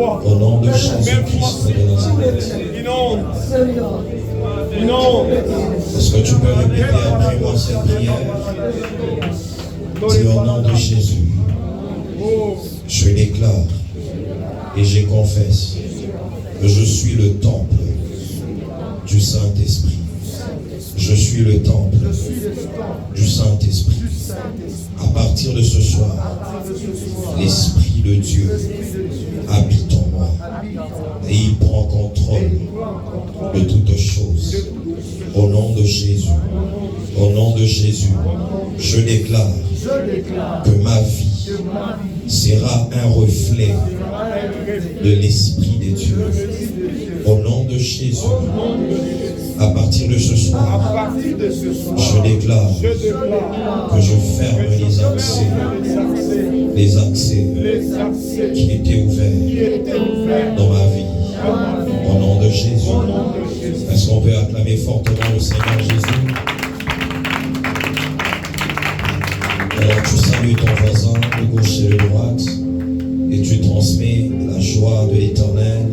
toi. Au nom de Même Jésus-Christ de Nazareth. Inonde. Inonde. Est-ce que tu peux répéter après moi cette prière? Dis au nom de Jésus. Je déclare et je confesse que je suis le temple du Saint-Esprit. Je suis le temple du Saint-Esprit. À partir de ce soir, l'Esprit de Dieu habite en moi et il prend contrôle de toutes choses. Au nom de Jésus, au nom de Jésus, je déclare que ma vie sera un reflet de l'Esprit de Dieu. Au nom de Jésus, à partir de ce soir, je déclare que je ferme les accès qui étaient ouverts dans ma vie. Au nom de Jésus. Est-ce qu'on peut acclamer fortement le Seigneur Jésus? Alors tu salues ton voisin de gauche et de droite et tu transmets la joie de l'Éternel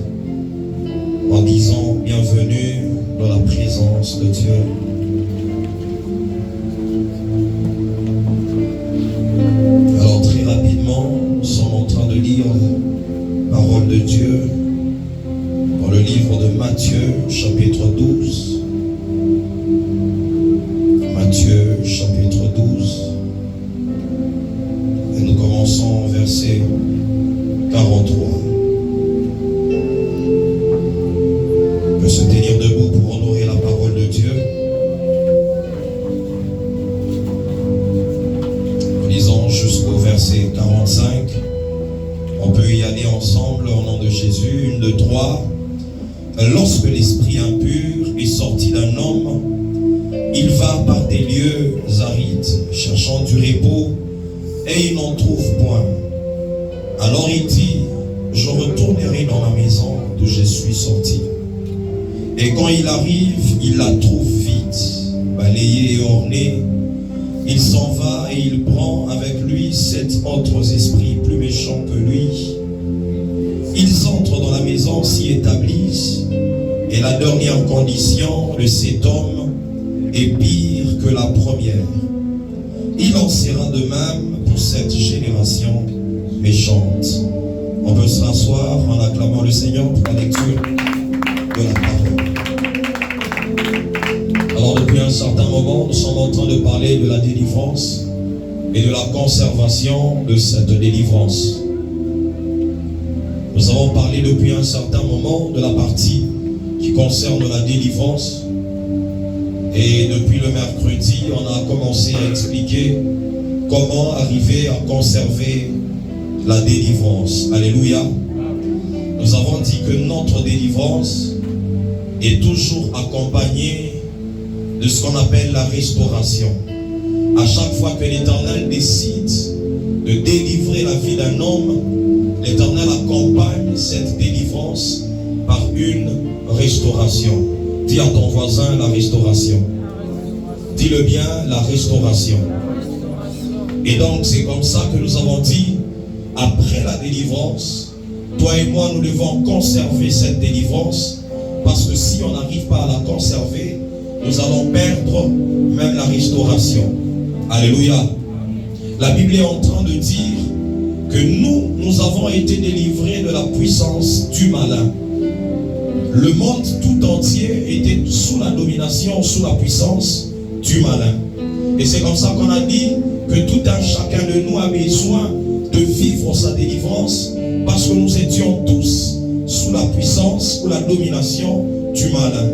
en disant bienvenue dans la présence de Dieu. Alors très rapidement, nous sommes en train de lire la parole de Dieu dans le livre de Matthieu, chapitre 12. Matthieu, chapitre 12. Et nous commençons au verset 43. On peut se tenir debout pour honorer la parole de Dieu. Nous lisons jusqu'au verset 45. On peut y aller ensemble au nom de Jésus. 1, 2, 3. Lorsque l'esprit impur est sorti d'un homme, il va par des lieux arides, cherchant du repos, et il n'en trouve point. Alors il dit, je retournerai dans la maison d'où je suis sorti. Et quand il arrive, il la trouve vite, balayée et ornée. Il s'en va et il prend avec lui 7 autres esprits plus méchants que lui. Ils entrent dans la maison, s'y établissent. Et la dernière condition de cet homme est pire que la première. Il en sera de même pour cette génération méchante. On peut se rasseoir en acclamant le Seigneur pour la lecture de la parole. Alors depuis un certain moment, nous sommes en train de parler de la délivrance et de la conservation de cette délivrance. Nous avons parlé depuis un certain moment de la partie qui concerne la délivrance. Et depuis le mercredi, on a commencé à expliquer comment arriver à conserver la délivrance. Alléluia. Nous avons dit que notre délivrance est toujours accompagnée de ce qu'on appelle la restauration. À chaque fois que l'Éternel décide de délivrer la vie d'un homme, l'Éternel accompagne cette délivrance par une restauration. Dis à ton voisin la restauration. Dis-le bien, la restauration. Et donc c'est comme ça que nous avons dit, après la délivrance, toi et moi nous devons conserver cette délivrance, parce que si on n'arrive pas à la conserver, nous allons perdre même la restauration. Alléluia. La Bible est en train de dire que nous avons été délivrés de la puissance du malin. Le monde tout entier était sous la domination, sous la puissance du malin. Et c'est comme ça qu'on a dit que tout un chacun de nous a besoin de vivre sa délivrance, parce que nous étions tous sous la puissance ou la domination du malin.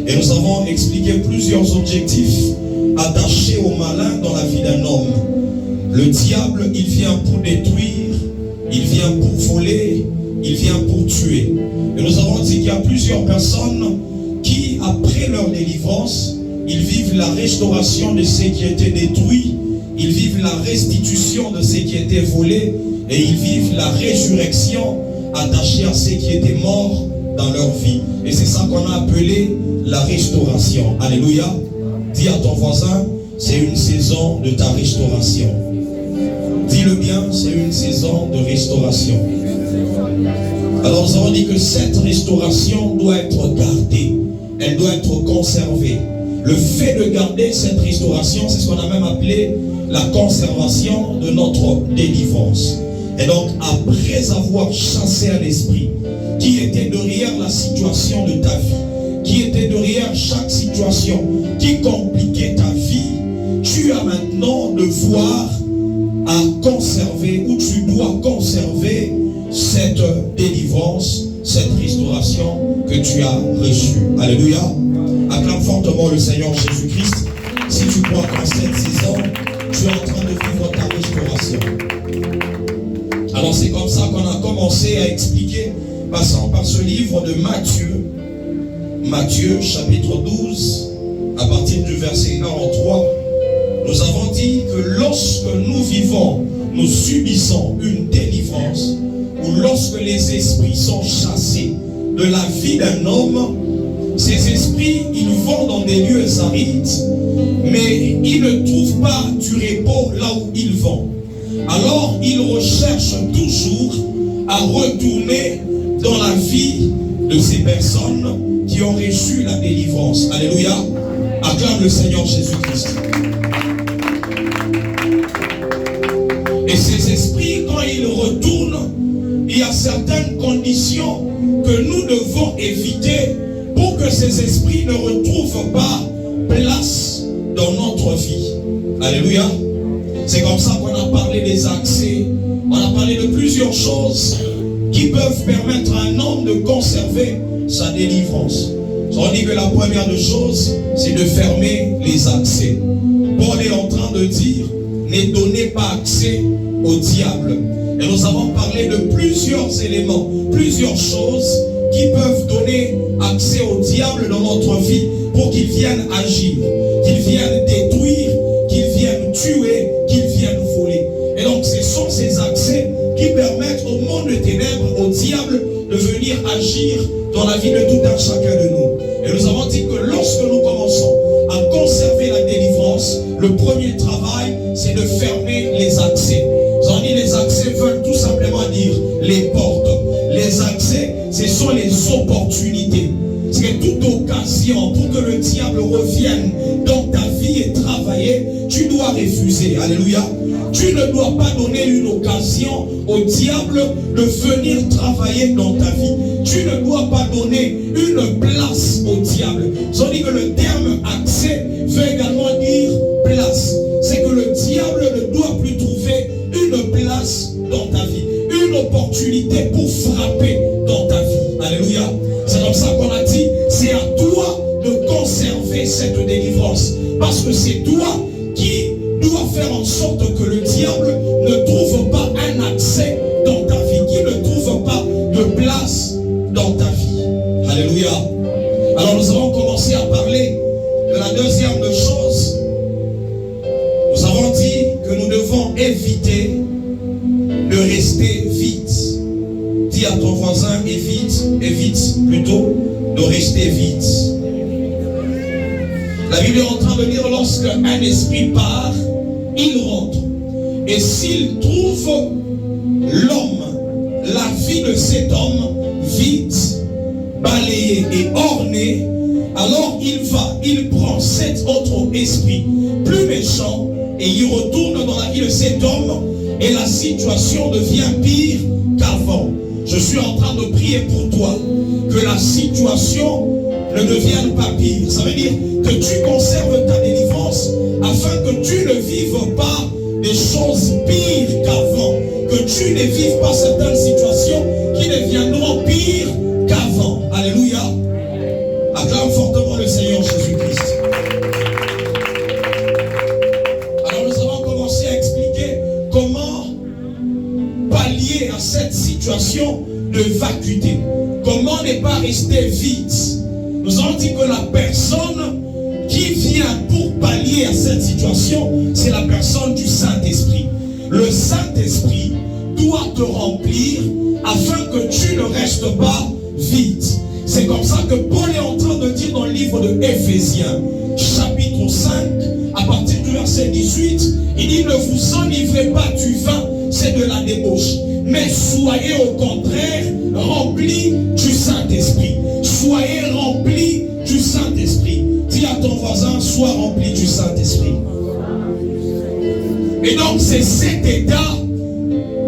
Et nous avons expliqué plusieurs objectifs attachés au malin dans la vie d'un homme. Le diable, il vient pour détruire, il vient pour voler, il vient pour tuer. Et nous avons dit qu'il y a plusieurs personnes qui, après leur délivrance, ils vivent la restauration de ce qui était détruit, ils vivent la restitution de ce qui était volé, et ils vivent la résurrection attachée à ce qui était mort dans leur vie. Et c'est ça qu'on a appelé la restauration. Alléluia. Dis à ton voisin, c'est une saison de ta restauration. Dis-le bien, c'est une saison de restauration. Alors nous avons dit que cette restauration doit être gardée, elle doit être conservée. Le fait de garder cette restauration, c'est ce qu'on a même appelé la conservation de notre délivrance. Et donc, après avoir chassé un esprit qui était derrière la situation de ta vie, qui était derrière chaque situation qui compliquait ta vie, tu as maintenant devoir à conserver, ou tu dois conserver cette délivrance, cette restauration que tu as reçue. Alléluia. Acclame fortement le Seigneur Jésus-Christ. Si tu crois qu'en cette saison, tu es en train de vivre ta restauration. Alors c'est comme ça qu'on a commencé à expliquer, passant par ce livre de Matthieu. Matthieu chapitre 12, à partir du verset 1 en 3. Nous avons dit que lorsque nous vivons, nous subissons une délivrance, ou lorsque les esprits sont chassés de la vie d'un homme, ces esprits, ils vont dans des lieux arides, mais ils ne trouvent pas du repos là où ils vont. Alors, ils recherchent toujours à retourner dans la vie de ces personnes qui ont reçu la délivrance. Alléluia. Acclame le Seigneur Jésus-Christ. Et ces esprits, quand ils retournent, il y a certaines conditions que nous devons éviter pour que ces esprits ne retrouvent pas place dans notre vie. Alléluia. C'est comme ça qu'on a parlé des accès. On a parlé de plusieurs choses qui peuvent permettre à un homme de conserver sa délivrance. On dit que la première des choses, c'est de fermer les accès. Paul est en train de dire, ne donnez pas accès au diable. Et nous avons parlé de plusieurs éléments, plusieurs choses qui peuvent donner accès au diable dans notre vie pour qu'il vienne agir, qu'il vienne détruire, qu'il vienne tuer, qu'il vienne voler. Et donc ce sont ces accès qui permettent au monde des ténèbres, au diable, de venir agir dans la vie de tout un chacun de nous. Et nous avons dit que lorsque nous commençons à conserver la délivrance, le premier travail, c'est de fermer les accès. Nous avons dit les accès veulent tout simplement dire les portes. Les accès, ce sont les opportunités. C'est toute occasion pour que le diable revienne dans ta vie et travailler, tu dois refuser. Alléluia. Tu ne dois pas donner une occasion au diable de venir travailler dans ta vie. Tu ne dois pas donner une place au diable. On dit que le terme accès veut également dire place. C'est que le diable ne doit plus trouver une place dans ta vie, une opportunité pour frapper dans ta vie. Alléluia. C'est comme ça qu'on a dit, c'est à toi de conserver cette délivrance. Parce que c'est toi qui dois faire en sorte que le diable ne trouve pas un accès dans ta vie, qu'il ne trouve pas de place dans ta vie. Alléluia. Alors nous avons commencé à parler de la deuxième chose. Nous avons dit que nous devons éviter de rester vide. Dis à ton voisin, évite plutôt de rester vide. La Bible est en train de dire, lorsque un esprit part, il rentre. Et s'il trouve l'homme, la vie de cet homme vide, balayée et ornée, alors il prend cet autre esprit plus méchant et il retourne dans la vie de cet homme et la situation devient pire qu'avant. Je suis en train de prier pour toi que la situation ne devienne pas pire. Ça veut dire que tu conserves ta délivrance afin que tu ne vives pas des choses pires qu'avant, que tu ne vives pas certaines situations qui deviendront pires qu'avant. Alléluia. Acclame fortement le Seigneur Jésus-Christ. Alors nous avons commencé à expliquer comment pallier à cette situation de vacuité. Comment ne pas rester vide. Nous avons dit que la personne qui vient pour pallier à cette situation, c'est la personne du Saint-Esprit. Le Saint-Esprit doit te remplir afin que tu ne restes pas vide. C'est comme ça que Paul est en train de dire dans le livre de Éphésiens, chapitre 5, à partir du verset 18, il dit, ne vous enivrez pas du vin, c'est de la débauche, mais soyez au contraire remplis Saint-Esprit. Et donc c'est cet état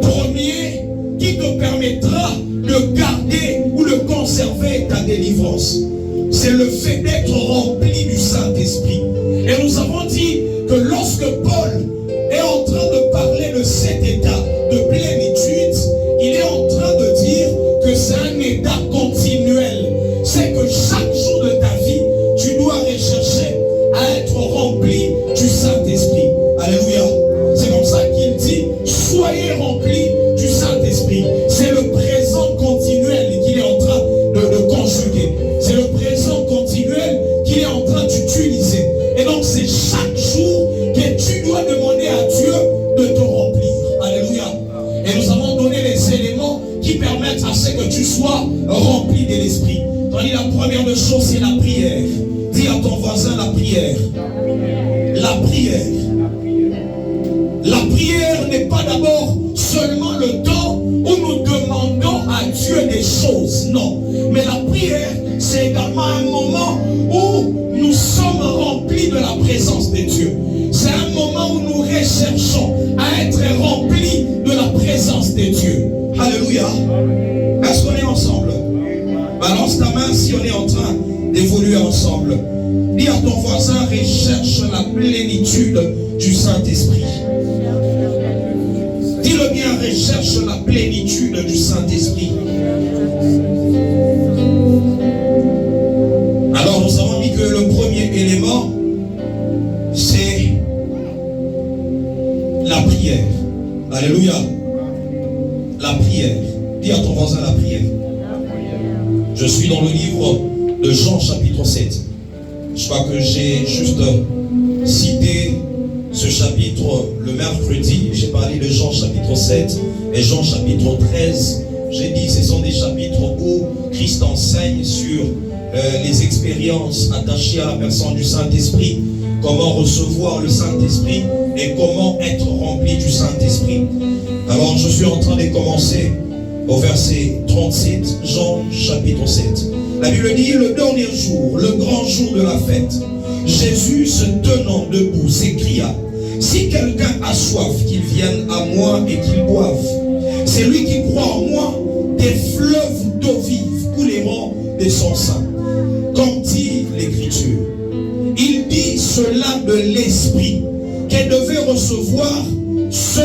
premier qui te permettra de garder ou de conserver ta délivrance. C'est le fait d'être rempli du Saint-Esprit. Et nous avons dit que lorsque Paul est en train de parler de cet état de plénitude, il est en train de dire que c'est un état continuel. C'est que chaque jour de ta vie, tu dois rechercher à être rempli du Saint-Esprit. Alléluia. C'est comme ça qu'il dit, soyez remplis du Saint-Esprit. C'est le présent continuel qu'il est en train de conjuguer. C'est le présent continuel qu'il est en train d'utiliser. Et donc c'est chaque jour que tu dois demander à Dieu de te remplir. Alléluia. Et nous avons donné les éléments qui permettent à ce que tu sois rempli de l'Esprit. Tandis la première des choses, c'est la prière. Dis à ton voisin la prière. La prière. La prière n'est pas d'abord seulement le temps où nous demandons à Dieu des choses. Non. Mais la prière, c'est également un moment où nous sommes remplis de la présence de Dieu. C'est un moment où nous recherchons à être remplis de la présence de Dieu. Alléluia. Est-ce qu'on est ensemble? Balance ta main si on est en train d'évoluer ensemble. Dis à ton voisin, recherche la plénitude du Saint-Esprit. Dis-le bien, recherche la plénitude du Saint-Esprit. Alors nous avons dit que le premier élément, c'est la prière. Alléluia. La prière. Dis à ton voisin la prière. Je suis dans le livre de Jean chapitre 7. Je crois que j'ai juste cité ce chapitre le mercredi. J'ai parlé de Jean chapitre 7 et Jean chapitre 13. J'ai dit que ce sont des chapitres où Christ enseigne sur les expériences attachées à la personne du Saint-Esprit, comment recevoir le Saint-Esprit et comment être rempli du Saint-Esprit. Alors je suis en train de commencer au verset 37, Jean chapitre 7. La Bible dit, le dernier jour, le grand jour de la fête, Jésus se tenant debout s'écria, si quelqu'un a soif, qu'il vienne à moi et qu'il boive. Celui qui croit en moi, des fleuves d'eau vive couleront de son sein. Comme dit l'Écriture, il dit cela de l'Esprit, qu'elle devait recevoir ceux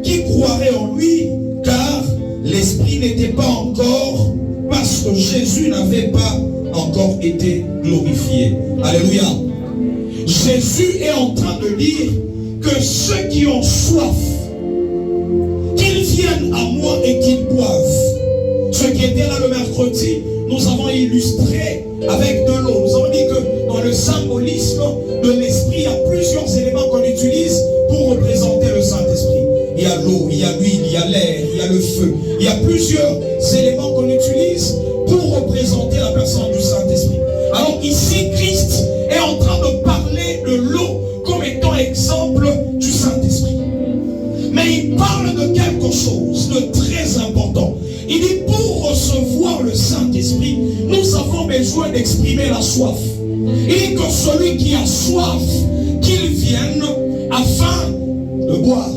qui croiraient en lui, car l'Esprit n'était pas encore, parce que Jésus n'avait pas encore été glorifié. Alléluia. Jésus est en train de dire que ceux qui ont soif, qu'ils viennent à moi et qu'ils boivent. Ceux qui étaient là le mercredi, nous avons illustré avec de l'eau. Nous avons dit que dans le symbolisme de l'esprit, il y a plusieurs éléments qu'on utilise pour représenter le Saint-Esprit. Il y a l'eau, il y a l'huile, il y a l'air, il y a le feu. Il y a plusieurs éléments qu'on utilise pour représenter la personne du Saint-Esprit. Alors ici, Christ est en train de parler de l'eau comme étant exemple du Saint-Esprit. Mais il parle de quelque chose de très important. Il dit, pour recevoir le Saint-Esprit, nous avons besoin d'exprimer la soif. Il dit que celui qui a soif, qu'il vienne afin de boire.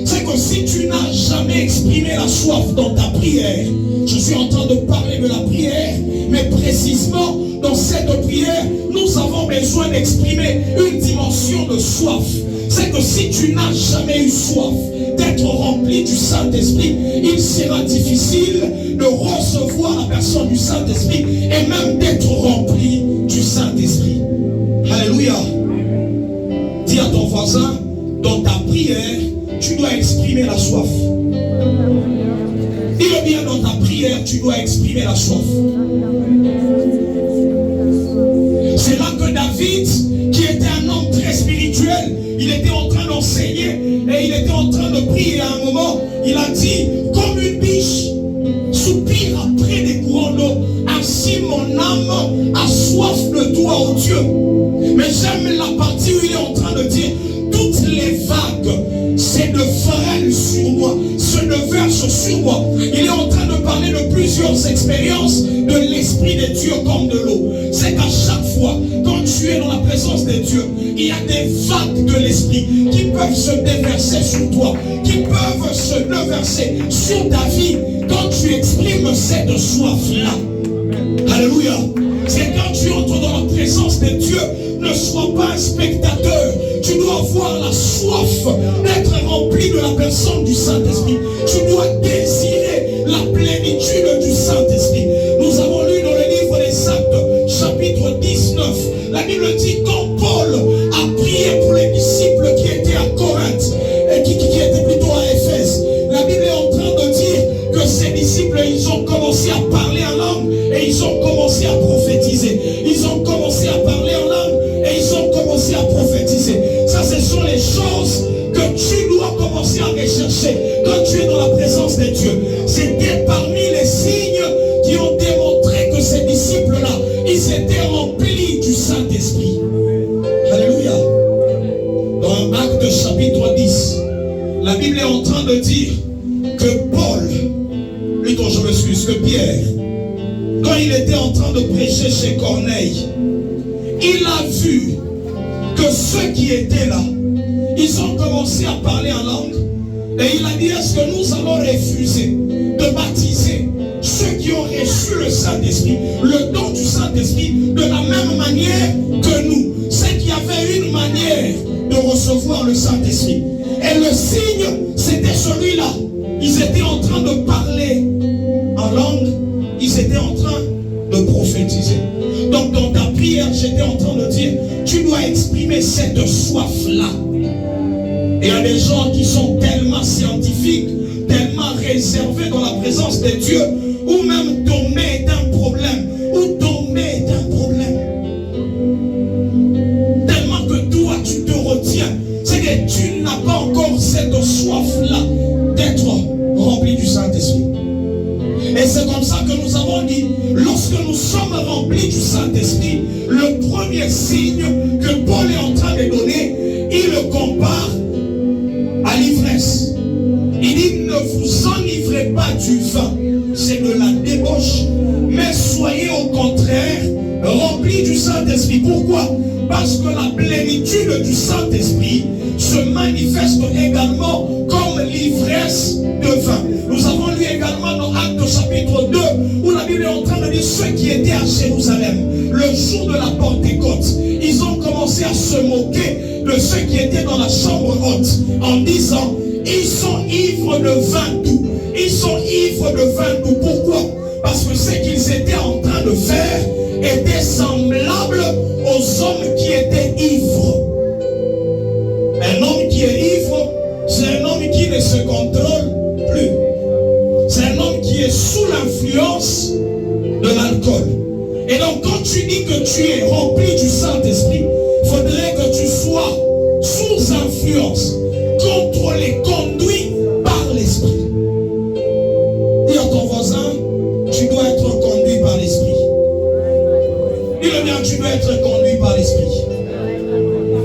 C'est que si tu n'as jamais exprimé la soif dans ta prière, je suis en train de parler de la prière, mais précisément dans cette prière, nous avons besoin d'exprimer une dimension de soif. C'est que si tu n'as jamais eu soif d'être rempli du Saint-Esprit, il sera difficile de recevoir la personne du Saint-Esprit et même d'être rempli du Saint-Esprit. Alléluia. Dis à ton voisin, dans ta prière, tu dois exprimer la soif. Dis-le bien, dans ta prière, tu dois exprimer la soif. C'est là que David, qui était un homme très spirituel, il était en train d'enseigner et il était en train de prier à un moment. Il a dit, comme une biche soupire après des courants d'eau, ainsi mon âme a soif de toi, ô Dieu. Mais j'aime la partie où il est en train de dire, toutes les vagues, c'est de frêle sur moi, se déversent sur moi. Il est en train de parler de plusieurs plusieurs expériences de l'Esprit de Dieu comme de l'eau. C'est qu'à chaque fois, quand tu es dans la présence de Dieu, il y a des vagues de l'Esprit qui peuvent se déverser sur toi, qui peuvent se déverser sur ta vie quand tu exprimes cette soif-là. Alléluia. C'est quand tu entres dans la présence de Dieu, ne sois pas un spectateur. Tu dois avoir la soif d'être rempli de la personne du Saint-Esprit. Tu dois désirer la plénitude du Saint-Esprit. Nous avons lu dans le livre des Actes, chapitre 19, la Bible dit quand Paul a prié pour les disciples qui étaient à Corinthe, et qui étaient plutôt à Éphèse, la Bible est en train de dire que ces disciples, ils ont commencé à parler en langue et ils ont commencé à prophétiser. Ils ont commencé à parler en langue et ils ont commencé à prophétiser. Ça, ce sont les choses que tu dois commencer à rechercher quand tu es dans la présence de Dieu. C'était parmi les signes qui ont démontré que ces disciples-là, ils étaient remplis du Saint-Esprit. Alléluia. Dans Actes chapitre 10, la Bible est en train de dire que Paul, plutôt je m'excuse, que Pierre, quand il était en train de prêcher chez Corneille, il a vu que ceux qui étaient là, ils ont commencé à parler en langue. Et il a dit, est-ce que nous allons refuser de baptiser ceux qui ont reçu le Saint-Esprit, le don du Saint-Esprit, de la même manière que nous, ceux qui avaient une manière de recevoir le Saint-Esprit. Et le signe, c'était celui-là. Ils étaient en train de parler en langue, ils étaient en train de prophétiser. Donc dans ta prière, j'étais en train de dire, tu dois exprimer cette soif-là. Et il y a des gens qui sont tellement scientifiques, tellement réservés dans la présence de Dieu, ou même tombés d'un problème, ou tombés d'un problème. Tellement que toi, tu te retiens. C'est que tu n'as pas encore cette soif-là d'être rempli du Saint-Esprit. Et c'est comme ça que nous avons dit, lorsque nous sommes remplis du Saint-Esprit, le premier signe que Paul est en train de donner, il le compare à l'ivresse. Il dit, ne vous enivrez pas du vin, c'est de la débauche, mais soyez au contraire remplis du Saint-Esprit. Pourquoi? Parce que la plénitude du Saint-Esprit se manifeste également comme l'ivresse de vin. Nous avons lu également dans Actes chapitre 2, où la Bible est en train de dire ceux qui étaient à Jérusalem, le jour de la Pentecôte, ils ont commencé à se moquer de ceux qui étaient dans la chambre haute, en disant, ils sont ivres de vin doux. Ils sont ivres de vin doux. Pourquoi? Parce que ce qu'ils étaient en train de faire était semblable aux hommes qui étaient ivres. Un homme qui est ivre, c'est un homme qui ne se contrôle plus. C'est un homme qui est sous l'influence de l'alcool. Et donc quand tu dis que tu es rempli du Saint-Esprit, il faudrait que tu sois sous influence, contrôlé, conduit par l'Esprit. Dis à ton voisin, tu dois être conduit par l'Esprit. Dis-le bien, tu dois être conduit par l'Esprit.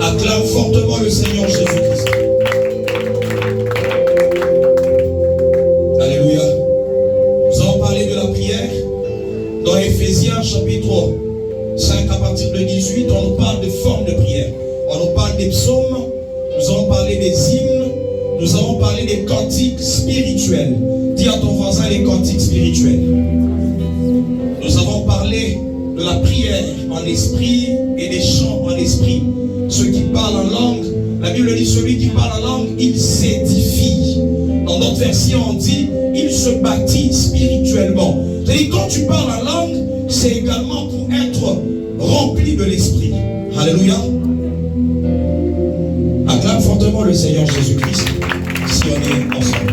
Acclame fortement le Seigneur Jésus-Christ. Alléluia. Nous allons parler de la prière. Dans Éphésiens chapitre 5 à partir de 18, on nous parle de formes de prière. On nous parle des psaumes, nous allons parler des hymnes, nous allons parler des cantiques spirituels. Dis à ton voisin les cantiques spirituels. Nous avons parlé de la prière en esprit et des chants en esprit. Ceux qui parlent en langue, la Bible dit celui qui parle en langue, il s'édifie. Dans notre version, on dit, il se bâtit spirituellement. C'est-à-dire, quand tu parles en langue, c'est également pour être rempli de l'esprit. Alléluia. Acclame fortement le Seigneur Jésus-Christ, si on est ensemble.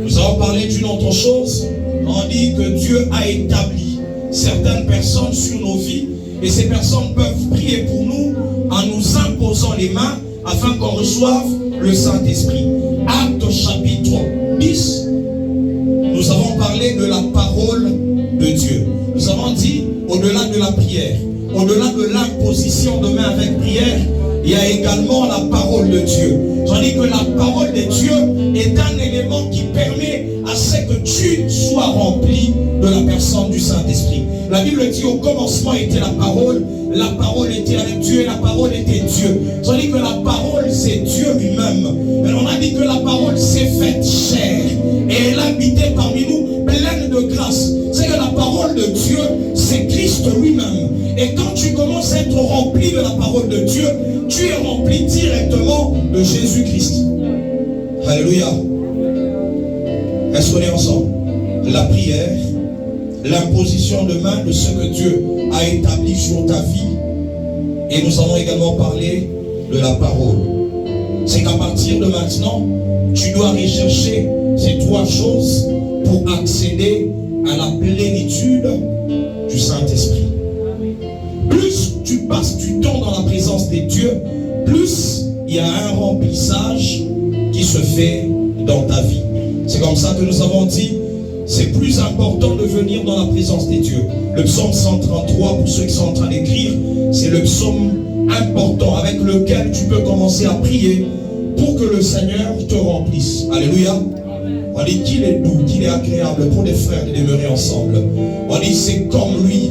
Nous allons parler d'une autre chose. On dit que Dieu a établi certaines personnes sur nos vies, et ces personnes peuvent prier pour nous en nous imposant les mains afin qu'on reçoive le Saint-Esprit. Actes chapitre 10, nous avons parlé de la parole de Dieu. Nous avons dit, au-delà de la prière, au-delà de l'imposition de main avec prière, il y a également la parole de Dieu. J'en dis que la parole de Dieu est un élément qui permet à c'est que tu sois rempli de la personne du Saint-Esprit. La Bible dit au commencement était la parole était avec Dieu et la parole était Dieu. Ça veut dire que la parole c'est Dieu lui-même. Et on a dit que la parole s'est faite chair et elle habitait parmi nous pleine de grâce. C'est que la parole de Dieu c'est Christ lui-même. Et quand tu commences à être rempli de la parole de Dieu, tu es rempli directement de Jésus-Christ. Alléluia. Est-ce qu'on est ensemble? La prière, l'imposition de main de ce que Dieu a établi sur ta vie. Et nous allons également parler de la parole. C'est qu'à partir de maintenant, tu dois rechercher ces trois choses pour accéder à la plénitude du Saint-Esprit. Plus tu passes du temps dans la présence des dieux, plus il y a un remplissage qui se fait dans ta vie. C'est comme ça que nous avons dit, c'est plus important de venir dans la présence des dieux. Le psaume 133, pour ceux qui sont en train d'écrire, c'est le psaume important avec lequel tu peux commencer à prier pour que le Seigneur te remplisse. Alléluia. On dit qu'il est doux, qu'il est agréable pour des frères de demeurer ensemble. On dit c'est comme l'huile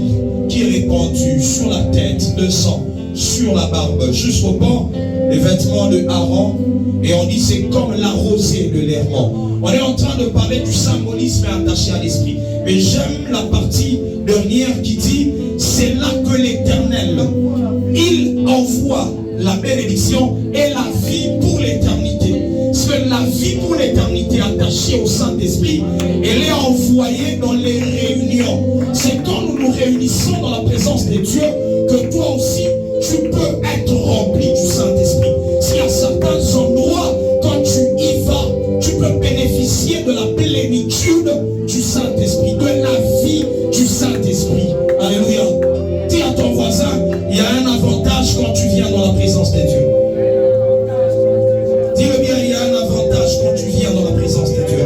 qui est répandue sur la tête de sang, sur la barbe, jusqu'au bord des vêtements de Aaron. Et on dit c'est comme la rosée de l'Hermon. On est en train de parler du symbolisme attaché à l'esprit. Mais j'aime la partie dernière qui dit c'est là que l'Éternel, il envoie la bénédiction et la vie pour l'éternité. Parce que la vie pour l'éternité attachée au Saint-Esprit, elle est envoyée dans les réunions. C'est quand nous nous réunissons dans la présence de Dieu que toi aussi tu peux être rempli du Saint-Esprit. S'il y a certains endroits, quand tu y vas, tu peux bénéficier de la plénitude du Saint-Esprit, de la vie du Saint-Esprit. Alléluia. Dis à ton voisin, il y a un avantage quand tu viens dans la présence de Dieu. Dis-le bien, il y a un avantage quand tu viens dans la présence de Dieu.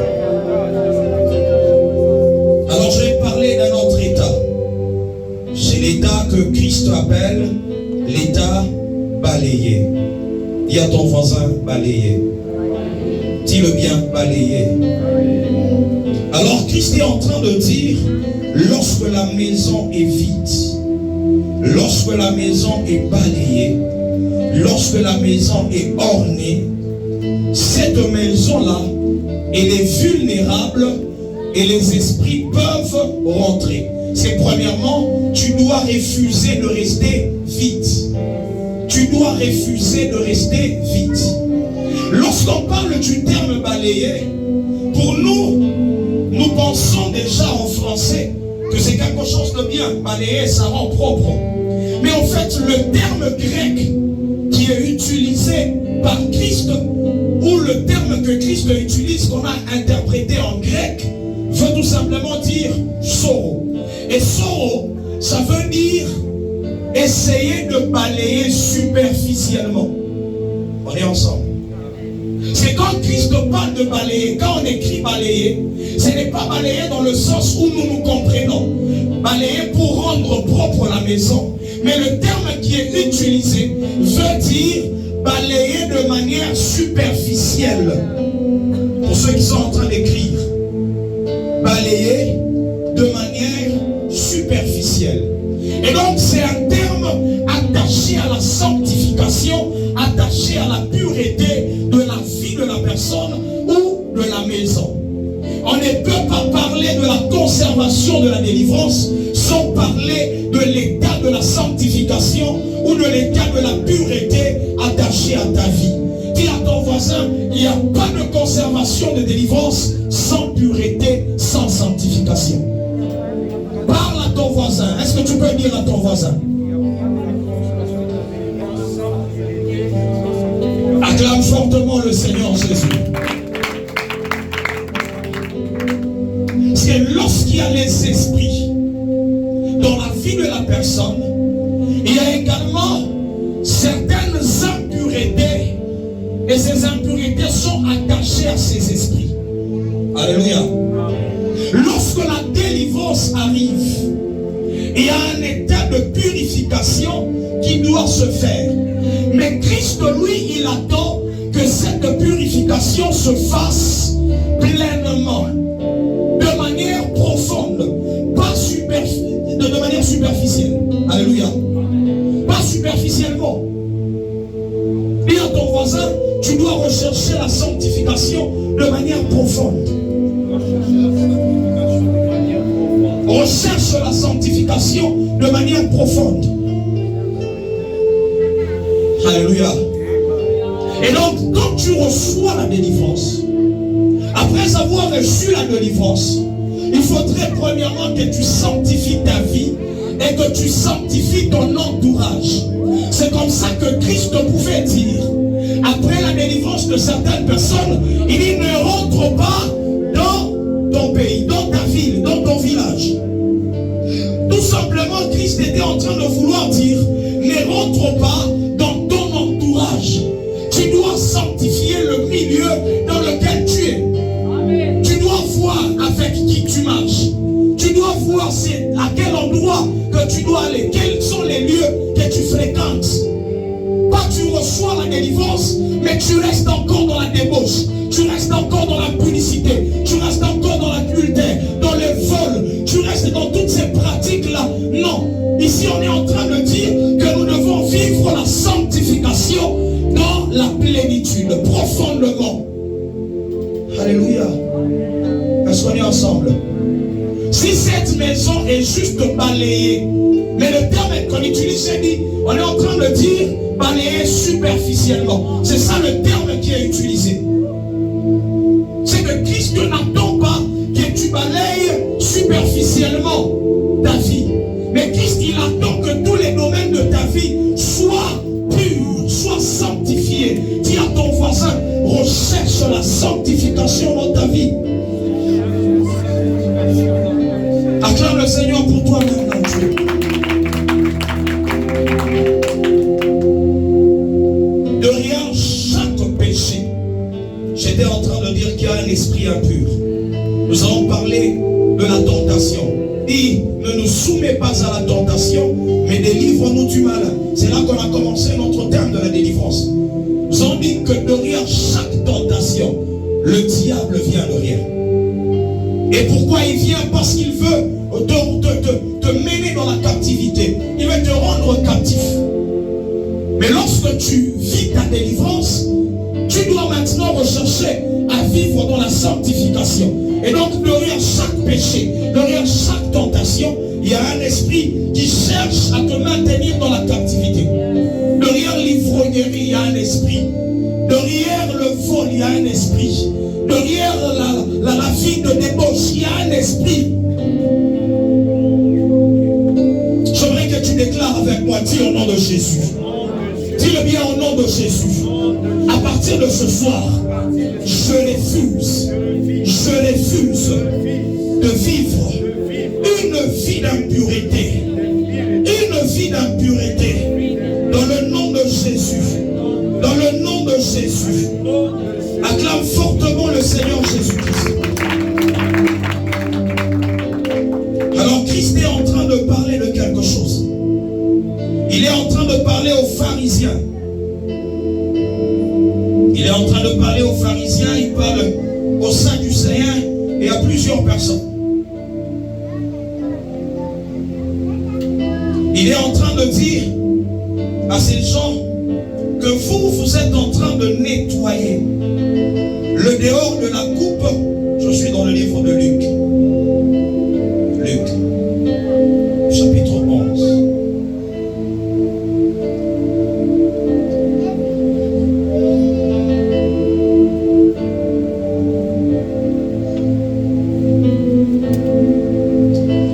Alors je vais parler d'un autre état. C'est l'état que Christ appelle l'état balayé. Dis à ton voisin, balayé. Dis-le bien, balayé. Alors Christ est en train de dire, lorsque la maison est vide, lorsque la maison est balayée, lorsque la maison est ornée, cette maison-là, elle est vulnérable et les esprits peuvent rentrer. C'est premièrement, tu dois refuser de rester vide. Tu dois refuser de rester vide. Lorsqu'on parle du terme balayé, pour nous, nous pensons déjà en français que c'est quelque chose de bien. Balayer, ça rend propre. Mais en fait, le terme grec qui est utilisé par Christ, ou le terme que Christ utilise, qu'on a interprété en grec, veut tout simplement dire soro. Et soro, ça veut dire essayer de balayer superficiellement. On est ensemble. C'est quand Christ parle de balayer, quand on écrit balayer, ce n'est pas balayer dans le sens où nous nous comprenons. Balayer pour rendre propre la maison. Mais le terme qui est utilisé veut dire balayer de manière superficielle. Pour ceux qui sont en train d'écrire, balayer de manière superficielle. Et donc c'est un terme attaché à la sanctification, attaché à la pureté de la vie de la personne ou de la maison. On ne peut pas parler de la conservation de la délivrance sans parler de l'état de la sanctification ou de l'état de la pureté attaché à ta vie. Dis à ton voisin, il n'y a pas de conservation de délivrance sans pureté, sans sanctification. Parle à ton voisin. Est-ce que tu peux dire à ton voisin? Acclame fortement le Seigneur Jésus. C'est lorsqu'il y a les esprits dans la vie de la personne, il y a également certaines impuretés, et ces impuretés sont attachées à ces esprits. Alléluia. Lorsque la délivrance arrive, il y a un état de purification qui doit se faire. Mais Christ, lui, il attend que cette purification se fasse pleinement. rechercher la sanctification de manière profonde. Recherche la sanctification de manière profonde. Alléluia. Et donc, quand tu reçois la délivrance, après avoir reçu la délivrance, il faudrait premièrement que tu sanctifies ta vie et que tu sanctifies ton entourage. C'est comme ça que Christ pouvait dire, après la délivrance de certaines personnes, il dit ne rentre pas dans ton pays, dans ta ville, dans ton village. Tout simplement, Christ était en train de vouloir dire, ne rentre pas dans ton entourage. Tu dois sanctifier le milieu dans lequel tu es. Amen. Tu dois voir avec qui tu marches. Tu dois voir à quel endroit que tu dois aller. Quels sont les lieux que tu fréquentes. Pas tu reçois la délivrance, mais tu restes encore dans la débauche. Tu restes encore dans la publicité. Tu restes encore dans l'adultère, dans les vols. Tu restes dans toutes ces pratiques-là. Non. Ici, on est en train de dire que nous devons vivre la sanctification dans la plénitude, profondément. Alléluia. Est-ce qu'on est ensemble? Si cette maison est juste balayée, mais le terme qu'on utilise, c'est dit, on est en train de dire balayer superficiellement. C'est ça le terme qui est utilisé. C'est que Christ n'attend pas que tu balayes superficiellement ta vie. Mais Christ, il attend que tous les domaines de ta vie soient purs, soient sanctifiés. Dis à ton voisin, recherche la sanctification dans ta vie. Acclame le Seigneur pour toi maintenant, Dieu. Derrière chaque péché, j'étais en train de dire qu'il y a un esprit impur. Nous avons parlé de la tentation. Dis, ne nous soumets pas à la tentation, mais délivre-nous du mal. C'est là qu'on a commencé notre terme de la délivrance. Nous avons dit que derrière chaque tentation, le diable vient derrière. Et pourquoi il vient? Parce qu'il veut te mener dans la captivité. Il veut te rendre captif. Mais lorsque tu vis ta délivrance, tu dois maintenant rechercher à vivre dans la sanctification. Et donc derrière chaque péché, derrière chaque tentation, il y a un esprit qui cherche à te maintenir dans la captivité. Derrière l'ivrognerie, il y a un esprit. Derrière le vol, il y a un esprit. Derrière la vie de débauche, il y a un esprit. J'aimerais que tu déclares avec moi, dis au nom de Jésus. Dis-le bien au nom de Jésus. À partir de ce soir, je refuse de vivre une vie d'impureté. Une vie d'impureté. Dans le nom de Jésus. Dans le nom de Jésus. Acclame fortement le Seigneur Jésus-Christ. Alors Christ est en train de parler de quelque chose. Il est en train de parler aux pharisiens. Il est en train de parler aux pharisiens, il parle aux sadducéens et à plusieurs personnes. Il est en train de dire à ces gens que vous êtes en train de nettoyer le dehors de la coupe. Je suis dans le livre de Luc. Luc, chapitre 11.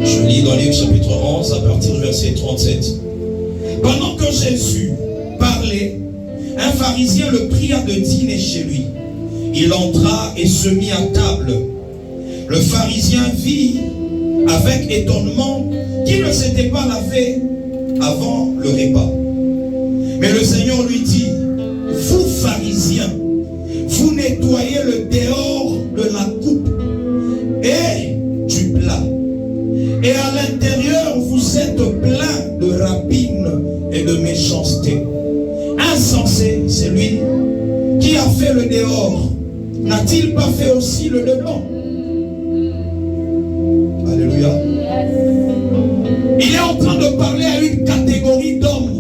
Je lis dans Luc chapitre 11 à partir du verset 37. Pendant que Jésus parlait, un pharisien le pria de dîner chez lui. Il entra et se mit à table. Le pharisien vit avec étonnement qu'il ne s'était pas lavé avant le repas. Mais le Seigneur lui dit, vous pharisiens, vous nettoyez le dehors de la coupe et du plat. Et à l'intérieur, vous êtes plein de rapine et de méchanceté. Insensé, c'est lui qui a fait le dehors. N'a-t-il pas fait aussi le dedans? Alléluia. Il est en train de parler à une catégorie d'hommes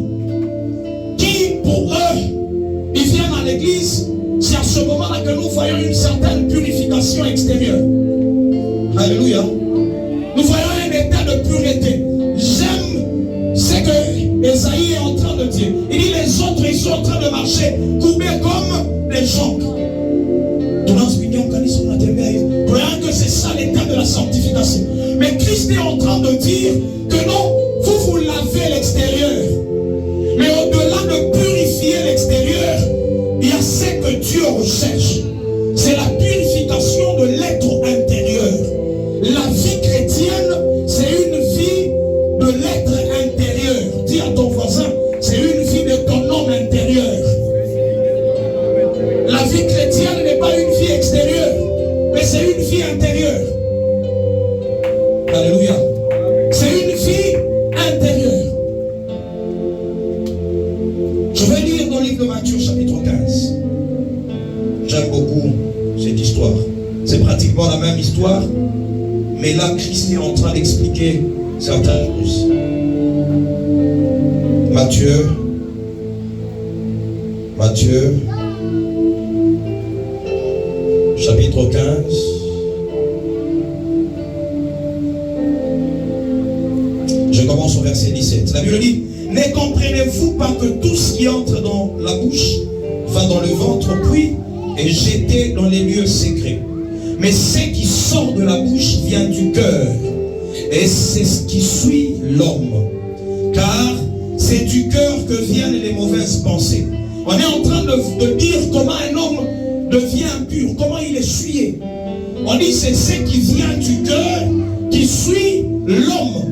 qui, pour eux, ils viennent à l'église chercher extérieure. Alléluia. Nous voyons un état de pureté. J'aime ce que Esaïe est en train de dire. Il dit les autres, ils sont en train de marcher courbés comme des jonques. Voyons que c'est ça l'état de la sanctification. Mais Christ est en train de dire que non, vous lavez l'extérieur. Mais au-delà de purifier l'extérieur, il y a ce que Dieu recherche. C'est la purification de l'être intérieur. La vie chrétienne, c'est une vie de l'être intérieur. Dis à ton voisin, c'est une vie de ton homme intérieur. La vie chrétienne n'est pas une vie extérieure, mais c'est une vie intérieure. Alléluia. C'est une vie intérieure. Je vais lire dans le livre de Matthieu chapitre 15. J'aime beaucoup cette histoire. C'est pratiquement la même histoire, mais là Christ est en train d'expliquer certaines choses. Matthieu chapitre 15. Je commence au verset 17. La Bible dit, ne comprenez-vous pas que tout ce qui entre dans la bouche va dans le ventre, puis est jeté dans les lieux secrets. Mais ce qui sort de la bouche vient du cœur, et c'est ce qui suit l'homme. Car c'est du cœur que viennent les mauvaises pensées. On est en train de dire comment un homme devient impur, comment il est souillé. On dit c'est ce qui vient du cœur qui suit l'homme.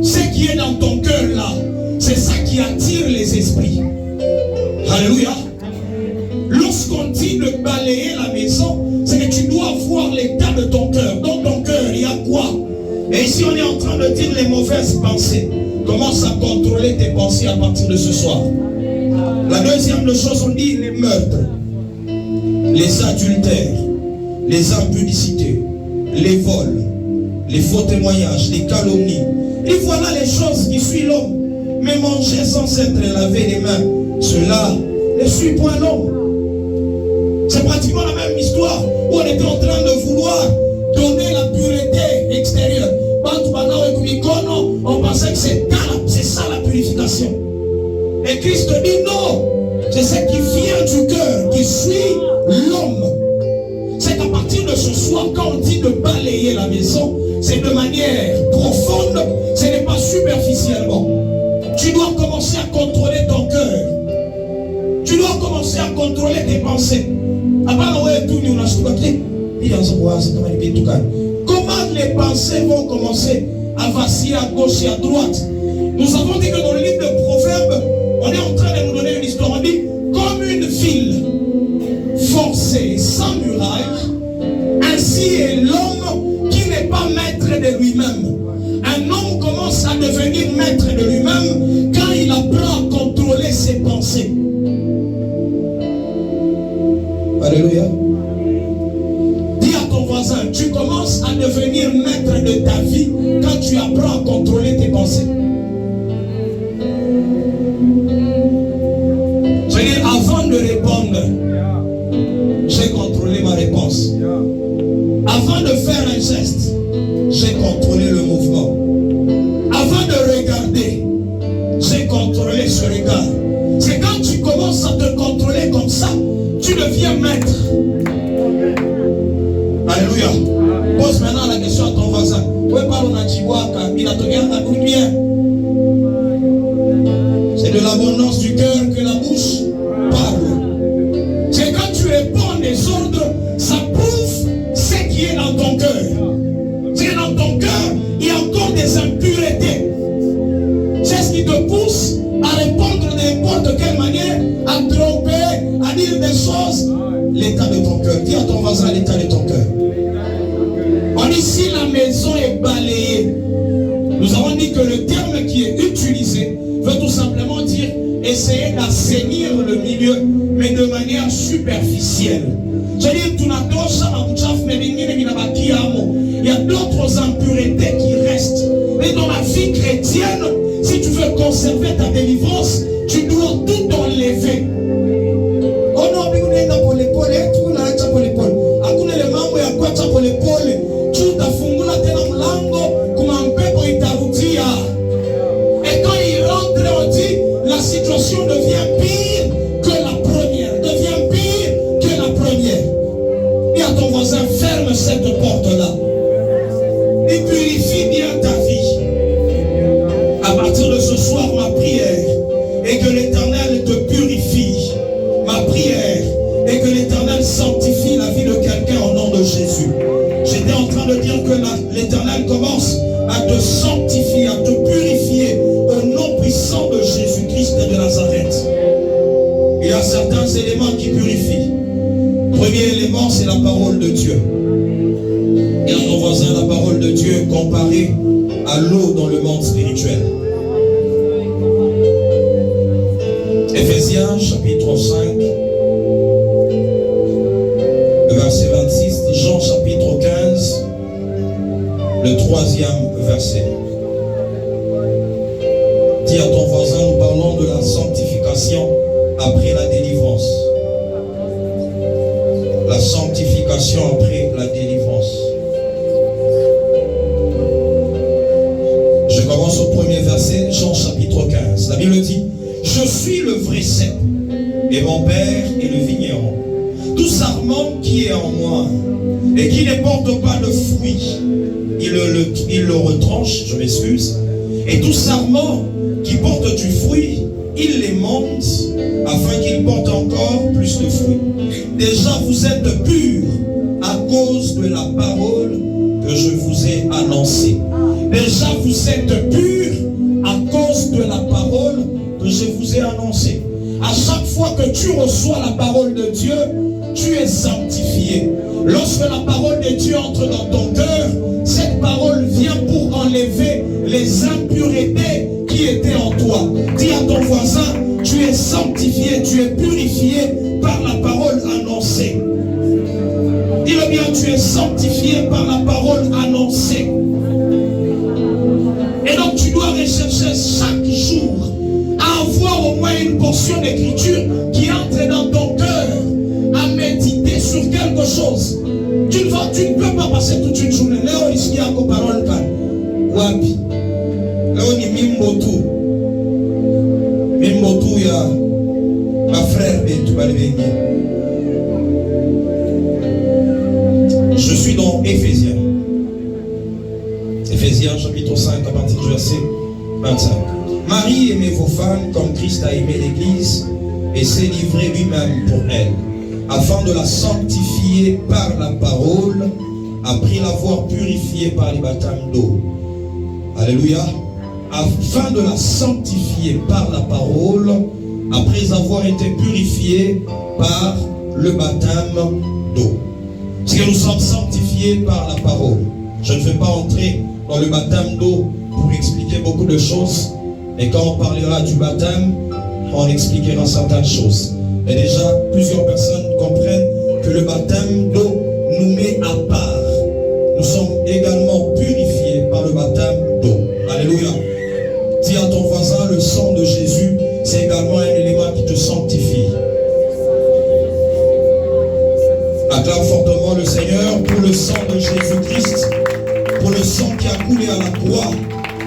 Ce qui est dans ton cœur là, c'est ça qui attire les esprits. Alléluia. Lorsqu'on dit de balayer la maison, c'est que tu dois voir l'état de ton cœur. Dans ton cœur, il y a quoi? Et ici on est en train de dire les mauvaises pensées. Commence à contrôler tes pensées à partir de ce soir. La deuxième chose, on dit les meurtres, les adultères, les impudicités, les vols, les faux témoignages, les calomnies. Et voilà les choses qui suivent l'homme. Mais manger sans s'être lavé les mains, cela ne suit point l'homme. C'est pratiquement la même histoire où on était en train de vouloir donner la pureté extérieure. On pensait que c'est ça la purification. Et Christ dit non, c'est ce qui vient du cœur, qui suit l'homme. C'est qu'à partir de ce soir, quand on dit de balayer la maison, c'est de manière profonde, ce n'est pas superficiellement. Tu dois commencer à contrôler ton cœur. Tu dois commencer à contrôler tes pensées. Comment les pensées vont commencer à vaciller à gauche et à droite? Nous avons dit que dans le livre de Proverbes, on est en train de nous donner une histoire. On dit, comme une ville forcée sans muraille, ainsi est l'homme qui n'est pas maître de lui-même. Un homme commence à devenir maître de lui-même quand il apprend à contrôler ses pensées. Alléluia. Dis à ton voisin, tu commences à devenir maître de ta vie quand tu apprends à contrôler tes pensées. Je veux dire, avant de répondre, j'ai contrôlé ma réponse. Avant de faire un geste, j'ai contrôlé le mouvement. Avant de regarder, j'ai contrôlé ce regard. C'est quand tu commences à te contrôler comme ça, tu deviens maître. Alléluia. Pose maintenant la question à ton voisin. C'est de l'abondance du cœur que la bouche parle. C'est quand tu réponds des ordres, ça prouve ce qui est dans ton cœur. C'est que dans ton cœur, il y a encore des impuretés. C'est ce qui te pousse à répondre de n'importe quelle manière, à tromper, à dire des choses. L'état de ton cœur. Dis à ton voisin l'état de ton cœur. On dit si la maison est balayée, nous avons dit que le terme qui est utilisé veut tout simplement dire essayer d'assainir le milieu, mais de manière superficielle. C'est-à-dire il y a d'autres impuretés qui restent. Et dans la vie chrétienne, si tu veux conserver ta délivrance, tu dois tout enlever. Oh non, que l'Éternel commence à te sanctifier, à te purifier au nom puissant de Jésus-Christ de Nazareth. Il y a certains éléments qui purifient. Premier élément, c'est la parole de Dieu. Et à ton voisin, la parole de Dieu comparée à l'eau dans le monde spirituel. Éphésiens chapitre 5, verset 26, Jean chapitre 15, le 3e verset. Dis à ton voisin, nous parlons de la sanctification après la délivrance. La sanctification après la délivrance. Je commence au premier verset, Jean chapitre 15. La Bible dit: je suis le vrai cep, et mon père est le vigneron. Tout sarment qui est en moi, et qui ne porte pas de fruits, il le retranche, je m'excuse. Et tout sarment qui porte du fruit, il les monte, afin qu'il porte encore plus de fruits. Déjà vous êtes purs à cause de la parole que je vous ai annoncée. Déjà vous êtes purs à cause de la parole que je vous ai annoncée. À chaque fois que tu reçois la parole de Dieu, tu es sanctifié. Lorsque la parole de Dieu entre dans ton cœur, cette parole vient pour enlever les impuretés qui étaient en toi. Dis à ton voisin, tu es sanctifié, tu es purifié par la parole annoncée. Dis-le bien, tu es sanctifié par la parole annoncée. Et donc tu dois rechercher chaque jour à avoir au moins une portion d'écriture qui entre dans ton cœur, à méditer sur quelque chose. Tu ne peux pas passer toute une journée. Léo, ici, il y a une parole. Wapi. Léo, ni Mimbotu. Mimbotu, il y a ma frère, tu vas le venir. Je suis dans Éphésiens. Éphésiens chapitre 5 à partir du verset 25. Marie, aimez vos femmes comme Christ a aimé l'Église et s'est livré lui-même pour elle, afin de la sanctifier par la parole, après l'avoir purifiée par les baptêmes d'eau. Alléluia. Afin de la sanctifier par la parole, après avoir été purifiée par le baptême d'eau. Parce que nous sommes sanctifiés par la parole. Je ne vais pas entrer dans le baptême d'eau pour expliquer beaucoup de choses. Et quand on parlera du baptême, on expliquera certaines choses. Et déjà, plusieurs personnes comprennent que le baptême d'eau nous met à part. Nous sommes également purifiés par le baptême d'eau. Alléluia. Dis à ton voisin, le sang de Jésus, c'est également un élément qui te sanctifie. Acclame fortement le Seigneur pour le sang de Jésus-Christ, pour le sang qui a coulé à la croix.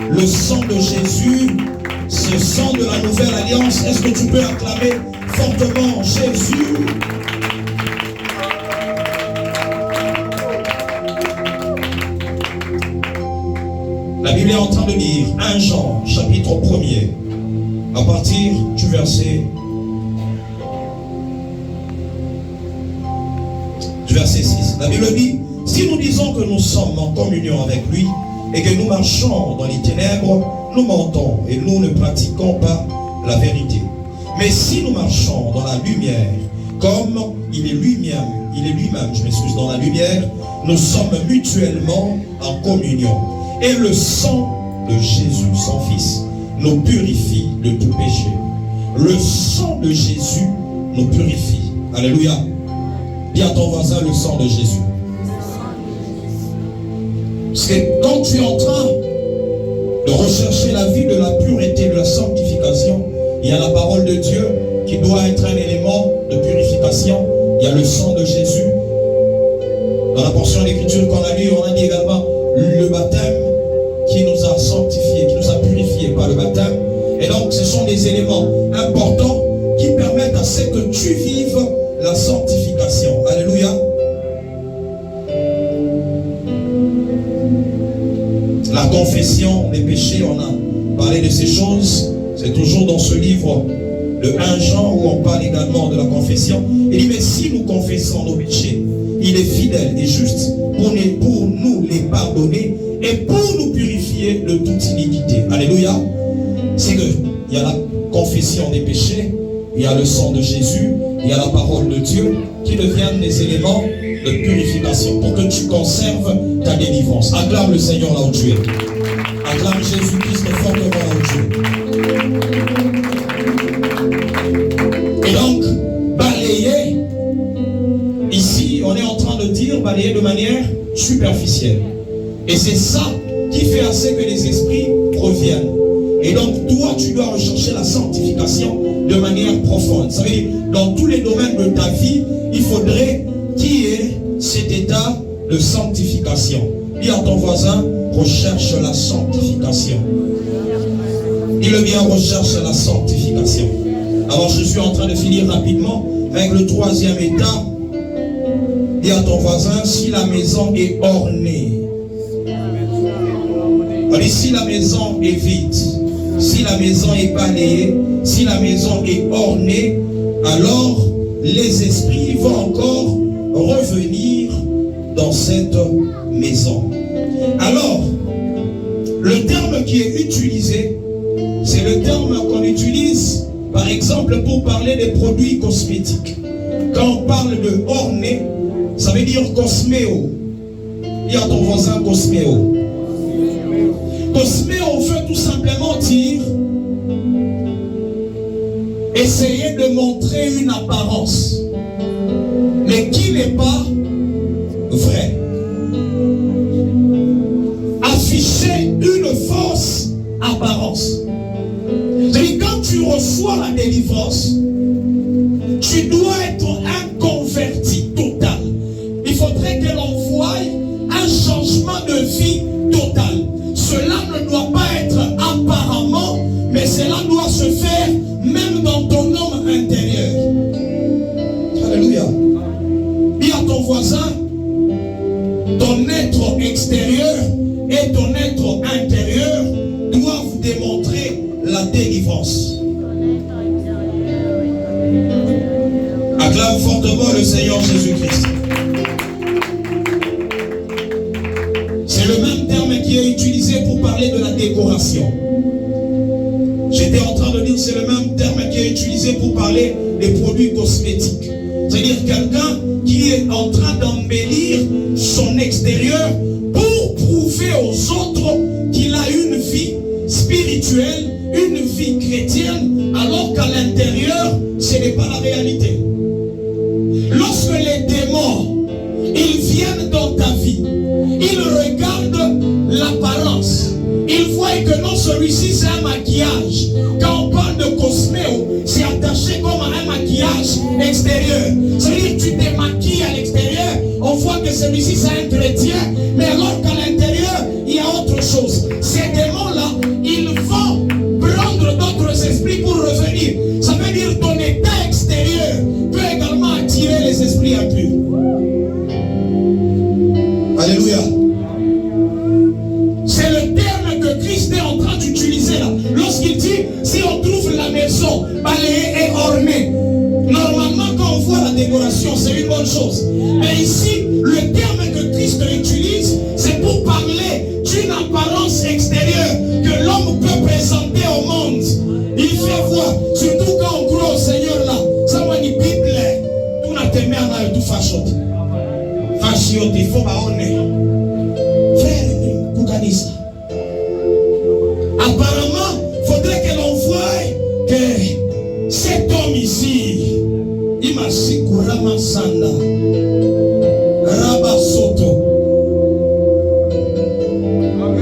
Le sang de Jésus, ce sang de la nouvelle alliance. Est-ce que tu peux acclamer fortement Jésus? La Bible est en train de dire 1 Jean, chapitre 1er, à partir du verset 6. La Bible dit: si nous disons que nous sommes en communion avec lui et que nous marchons dans les ténèbres, nous mentons et nous ne pratiquons pas la vérité. Mais si nous marchons dans la lumière, comme il est lui-même, dans la lumière, nous sommes mutuellement en communion. Et le sang de Jésus, son Fils, nous purifie de tout péché. Le sang de Jésus nous purifie. Alléluia. Dis à ton voisin, le sang de Jésus. Parce que quand tu es en train de rechercher la vie de la pureté, de la sanctification, il y a la parole de Dieu qui doit être un élément de purification. Il y a le sang de Jésus. Dans la portion d'écriture qu'on a lue, on a dit également le baptême qui nous a sanctifiés, qui nous a purifiés par le baptême. Et donc ce sont des éléments importants qui permettent à ce que tu vives la sanctification. Alléluia. La confession des péchés, on a parlé de ces choses. C'est toujours dans ce livre de 1 Jean où on parle également de la confession. Il dit: mais si nous confessons nos péchés, il est fidèle et juste pour nous les pardonner et pour nous purifier de toute iniquité. Alléluia. C'est que il y a la confession des péchés, il y a le sang de Jésus, il y a la parole de Dieu qui deviennent des éléments de purification pour que tu conserves ta délivrance. Acclame le Seigneur là où tu es. Acclame Jésus-Christ fortement là où tu es. Et donc, balayer, ici, on est en train de dire balayer de manière superficielle. Et c'est ça qui fait assez que les esprits reviennent. Et donc, toi, tu dois rechercher la sanctification de manière profonde. Ça veut dire, dans tous les domaines de ta vie, il faudrait qu'il y ait cet état de sanctification. Dis à ton voisin, recherche la sanctification. Dis-le bien, recherche la sanctification. Alors, je suis en train de finir rapidement avec le troisième état. Dis à ton voisin, si la maison est ornée. Allez, si la maison est vide, si la maison est balayée, si la maison est ornée, alors les esprits vont encore revenir dans cette maison. Alors, le terme qui est utilisé, c'est le terme qu'on utilise, par exemple, pour parler des produits cosmétiques. Quand on parle de orné, ça veut dire cosméo. Dis à ton voisin cosméo. Cosméo veut tout simplement dire essayer de montrer une apparence, mais qui n'est pas vrai. Afficher une fausse apparence. C'est-à-dire, quand tu reçois la délivrance, tu dois être un converti total. Il faudrait que l'on voie un changement de vie total. Cela ne doit pas être apparemment, mais cela doit se faire même dans ton homme intérieur. Alléluia. Dis à ton voisin, ton être extérieur et ton être intérieur doivent démontrer la délivrance. Acclame fortement le Seigneur Jésus-Christ. C'est le même terme qui est utilisé pour parler de la décoration. J'étais en train de dire, c'est le même terme qui est utilisé pour parler des produits cosmétiques. C'est-à-dire quelqu'un qui est en train d'embellir son extérieur pour prouver aux autres qu'il a une vie spirituelle, une vie chrétienne, alors qu'à l'intérieur, ce n'est pas la réalité. Lorsque les démons, ils viennent dans ta vie, ils regardent l'apparence. Ils voient que non, celui-ci c'est un maquillage. Quand on parle de cosméo, c'est attaché comme un maquillage extérieur. C'est-à-dire que tu te maquilles à l'extérieur, on voit que celui-ci c'est un chrétien, mais alors qu'à l'intérieur, il y a autre chose. Ces démons-là, ils vont prendre d'autres esprits pour revenir. Ça veut dire que ton état extérieur peut également attirer les esprits impurs. Alléluia. C'est le terme que Christ est en train d'utiliser là. Lorsqu'il dit, si on trouve la maison balayée et ornée, normalement quand on voit la décoration, c'est une bonne chose. Mais ici, le terme que Christ utilise, c'est pour parler d'une apparence extérieure que l'homme peut présenter au monde. Il fait voir, surtout quand on croit au Seigneur là, ça m'a dit Bible, tout n'a t'aimé à tout fachot. Fachot, il faut baonner. Frère, Koukanisa. Apparemment, il faudrait que l'on voie que cet homme ici, Imasikurama Sanda, Rabasoto.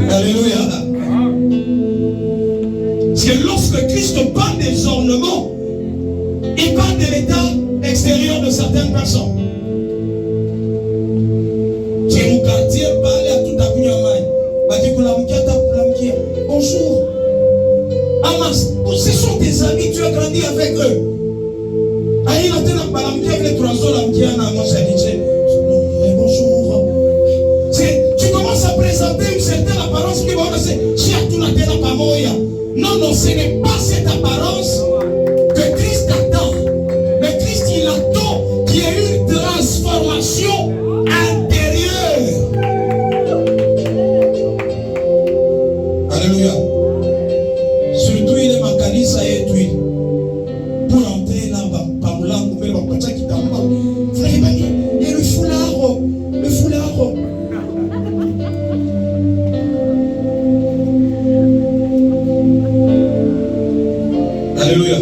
Alléluia. Parce que lorsque Christ parle des ornements, il parle de l'état extérieur de certaines personnes. J'ai mon quartier parlé à tout à bonjour. Amas, ce sont tes amis, tu as grandi avec eux. Bonjour. Tu commences à présenter une certaine apparence qui va dire, non, non, ce n'est pas cette apparence que Christ attend. Mais Christ, il attend qu'il y ait une transformation intérieure. Alléluia. Surtout il est ma kanisa yetu hii. Pour entrer là par mlango mbele wakati kitamba. Frère, et le foulard. Le foulard. Alléluia.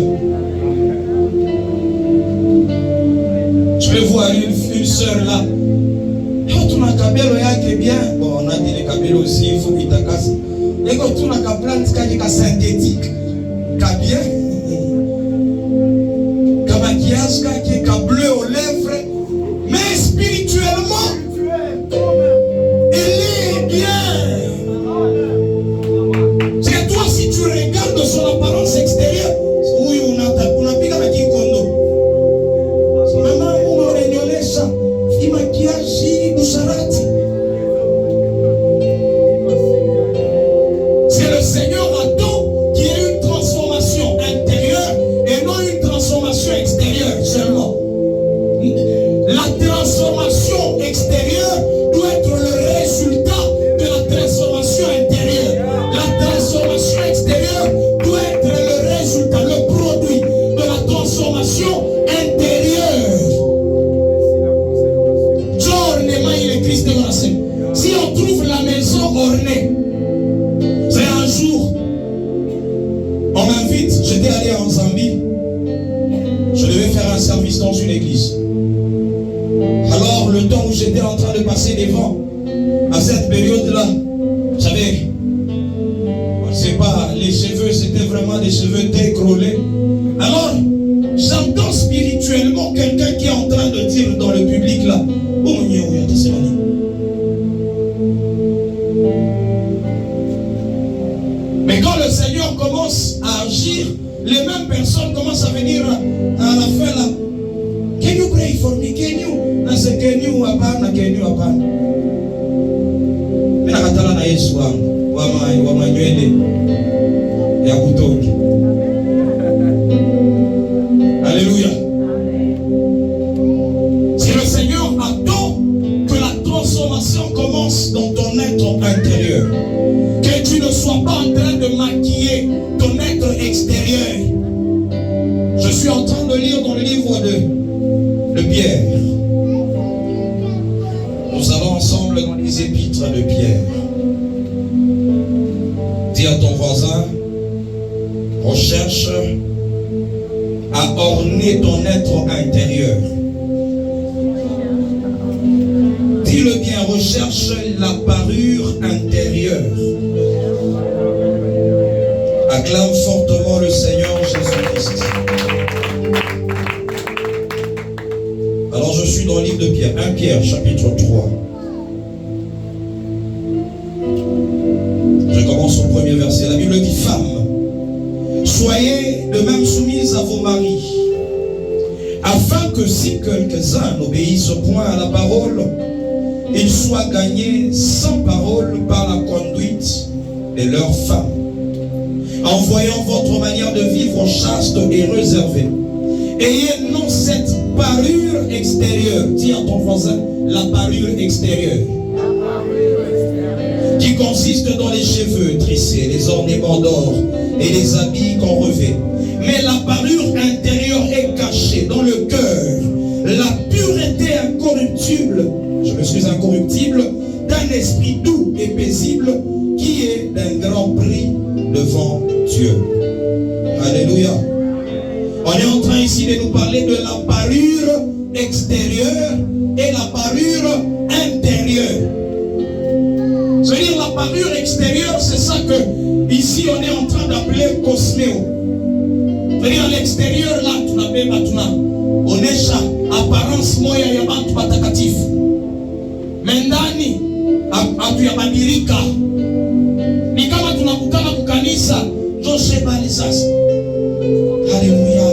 Je vais voir une sœur là. Tu n'as qu'à bien. Bon, on a dit les cabello aussi, il faut qu'il t'acasse. Et quand tu n'as qu'à plante, qu'à synthétique, qu'à bien. Qu'à maquillage, qu'à bleu aux lèvres. Mais spirituellement, il est bien. C'est que toi, si tu regardes son apparence extérieure, oui, on a pris avec un condo. Maman, on a réunionné ça. Il maquillage, il sarati. C'est le Seigneur attend qu'il y ait une transformation intérieure et non une transformation extérieure seulement. La transformation extérieure doit être le résultat de la transformation intérieure. La transformation extérieure doit être le résultat, le produit de la transformation intérieure. Si on trouve la maison ornée, c'est un jour, on m'invite, j'étais allé en Zambie, je devais faire un service dans une église. Alors le temps où j'étais en train de passer devant, à cette période-là, vous savez, on ne sait pas, les cheveux, c'était vraiment des cheveux décrollés. Alors, j'entends spirituellement quelqu'un qui est en train de dire dans le public là, oh mon Dieu, oui, c'est mon. Mais quand le Seigneur commence à agir, les mêmes personnes commencent à venir à la fin là. Can you pray for me? Can you? Na se can you hapana, can you hapana. Mimi nakatala na Yesu wangu wa manywele ya kutoki. Alléluia. Si le Seigneur attend que la transformation commence dans ton être intérieur, que tu ne sois pas en train de maquiller ton être extérieur. Je suis en train de lire dans le livre de Pierre. Nous allons ensemble dans les épîtres de Pierre. Dis à ton voisin, recherche à orner ton être intérieur. Dis-le bien, recherche la parure intérieure. Acclame fortement le Seigneur Jésus-Christ. Alors je suis dans le livre de Pierre, 1 Pierre, chapitre 3. Je commence au premier verset. La Bible dit, femmes, soyez de même soumises à vos maris, afin que si quelques-uns n'obéissent point à la parole, ils soient gagnés sans parole par la conduite de leurs femmes, en voyant votre manière de vivre chaste et réservée. Ayez non cette parure extérieure, dis à ton voisin, la parure extérieure, qui consiste dans les cheveux tressés, les ornements d'or et les habits qu'on revêt. Mais la parure intérieure est cachée dans le cœur, la pureté incorruptible, je me suis incorruptible, d'un esprit doux et paisible, qui est d'un grand prix devant Dieu. Alléluia. On est en train ici de nous parler de la parure extérieure et la parure intérieure. C'est-à-dire la parure extérieure, c'est ça que ici on est en train d'appeler cosméo. C'est-à-dire à l'extérieur là, tu n'avais pas tout là. On est apparence moya ya bantu patakatifu. Mendani atu ya babirika. Ni kama tunakutana kukanisa José Balizas. Alléluia.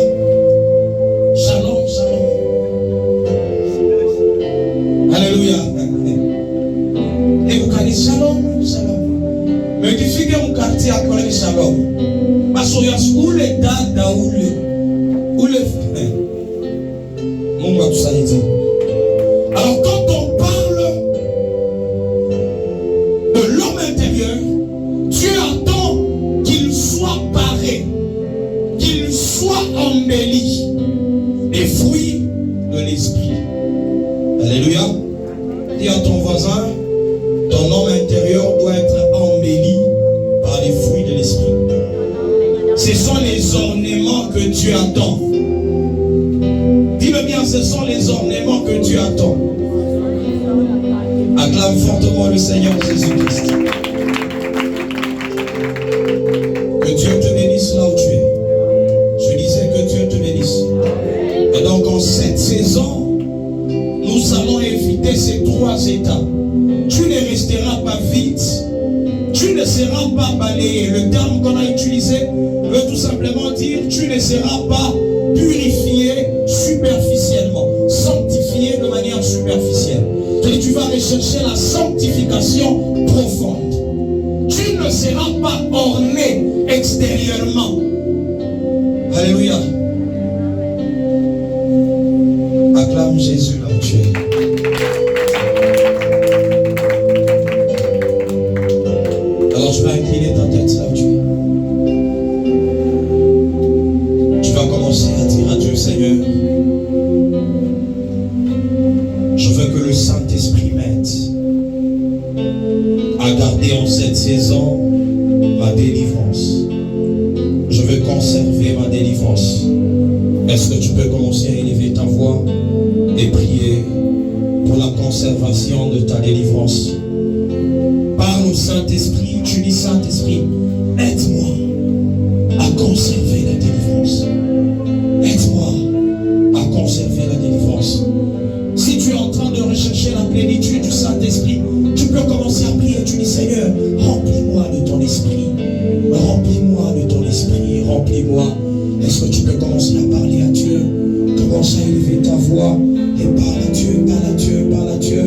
Shalom, shalom. Alléluia. Et vous connaissez shalom, shalom. Mais qui fait que mon quartier a collé shalom. Parce qu'il y a où les dada, où les frères. Mon gars, tout ça dit. Alors quand on parle de l'homme intérieur, Dieu attend tu attends. Acclame fortement le Seigneur Jésus-Christ. Que Dieu te bénisse là où tu es. Je disais que Dieu te bénisse. Et donc en cette saison, nous allons éviter ces 3 étapes. Tu ne resteras pas vide. Tu ne seras pas balayé. Le terme qu'on a utilisé veut tout simplement dire tu ne seras pas purifié superficiellement, sanctifié de manière superficielle. Et tu vas rechercher la sanctification profonde. Tu ne seras pas orné extérieurement. Alléluia. Acclame Jésus là où tu es. Alors je vais incliner ta tête là où tu es. Tu vas commencer à dire à Dieu, Seigneur, je veux que le Saint-Esprit m'aide à garder en cette saison ma délivrance. Je veux conserver ma délivrance. Est-ce que tu peux commencer à élever ta voix et prier pour la conservation de ta délivrance? Parle au Saint-Esprit, tu dis Saint-Esprit, aide-moi à conserver la délivrance. Aide-moi à conserver la délivrance. Si tu es en train de rechercher la plénitude du Saint-Esprit, tu peux commencer à prier. Tu dis Seigneur, remplis-moi de ton esprit. Remplis-moi de ton esprit. Remplis-moi. Est-ce que tu peux commencer à parler à Dieu? Commence à élever ta voix et parle à Dieu, parle à Dieu, parle à Dieu.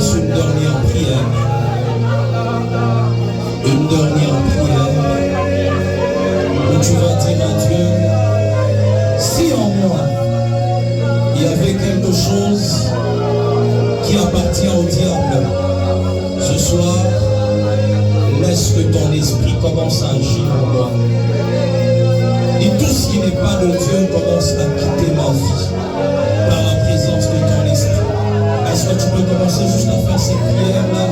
fasse une dernière prière. Une dernière prière où tu vas dire à Dieu, si en moi il y avait quelque chose qui appartient au diable, ce soir, laisse que ton esprit commence à agir en moi. Et tout ce qui n'est pas de Dieu commence à quitter ma vie par la présence de ton esprit. Est-ce que tu peux commencer juste à faire ces prières-là?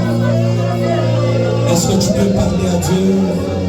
Est-ce que tu peux parler à Dieu?